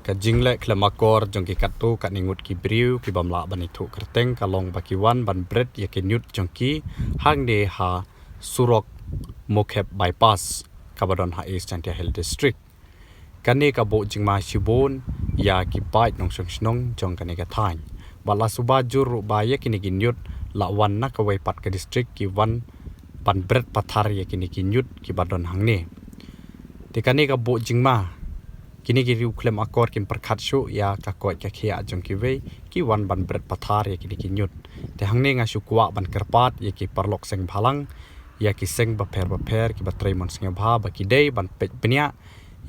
ka jingle klemakor jong ki katu ka ningut ki briu ki bamla banitu kerteng kalong bakiwan ban bread ya ki nyut jong ki hang de ha surok mokhep bypass kabadon ha east chantia hill district kane ka bo jingma shibon ya ki pai nong snong jong kane ka thain bala suba jur ba ya ki ni nyut la wan na ka wai pat ka district ki wan ban bread pathar ya ki ni nyut ki badon hang ne te kane ka bo jingma kini ki riu klem akor kin perkhat shu ya ka koi ka khia jong ki ve ki wan ban bret pathar ya ki nyut te hangne nga shu kwa ban kerpat ya ki parlok seng bhalang ya ki seng ba pher ki batrai mon seng bha ba ki dei ban pet pnya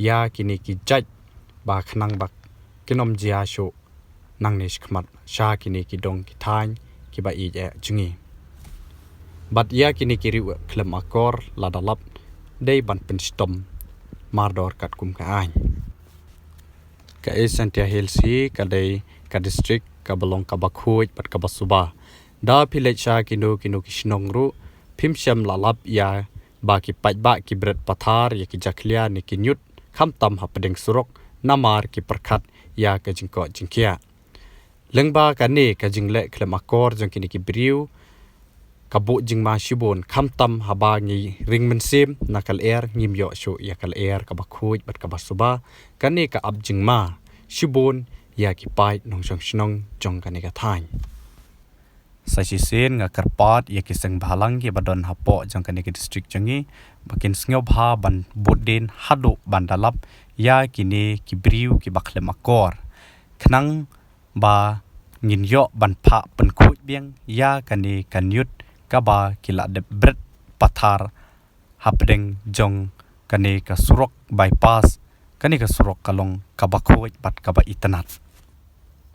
ya kini ki jaj ba khnang ba kinom jia shu nang ne shkmat sha kini ki dong ki thain ki ba i je chungi bat ya kini ki riu klem akor ladalap dei ban pen stom mardor kat kum ka ai ka Esantia Hills hi ka dei ka district ka belong ka bakhuj pat ka basuba da village sha kinu ki shnong ru phimsham lalap ya ba ki pat ba ki bret pathar ya ki jakhlia ni ki nyut kham tam ha pedeng surok namar ki perkhat ya ka jingko jingkia lengba ka ne ka jingle klemakor jong ki ki briu kabu jingma shibon kham tam haba ngi ringmen sim nakal air ngim yo shu ya kal air ka bakhuj bat ka basuba kane ka ab jingma shibon ya ki pai nong jong shnong jong kane ka thain sashi sen nga karpat ya ki seng bhalang ki badon hapo jong kane ki district jangi bakin sngo bha ban bodden hado bandalap ya kini ki briu ki bakhle makor khnang ba ngin yo ban pha pen khuj biang ya kane kanyut kaba kila de bret pathar hapdeng jong kane ka surok bypass kane ka surok kalong kabakhuj bat kaba itanat